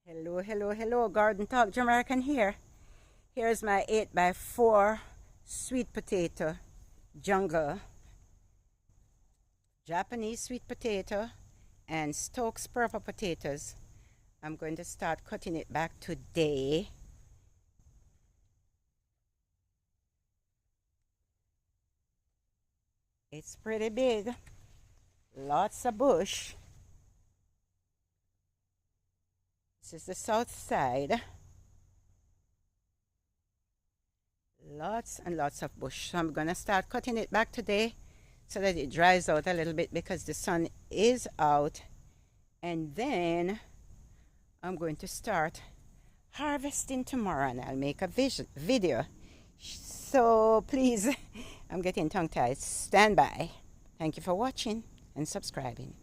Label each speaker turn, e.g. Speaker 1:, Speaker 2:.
Speaker 1: Hello, hello, hello, Garden Talk Jamaican here. Here's my 8x4 sweet potato jungle, Japanese sweet potato and Stokes purple potatoes. I'm going to start cutting it back today. It's pretty big, lots of bush. This is the south side. Lots and lots of bush. So I'm going to start cutting it back today so that it dries out a little bit because the sun is out. And then I'm going to start harvesting tomorrow and I'll make a video. So please, I'm getting tongue-tied. Stand by. Thank you for watching and subscribing.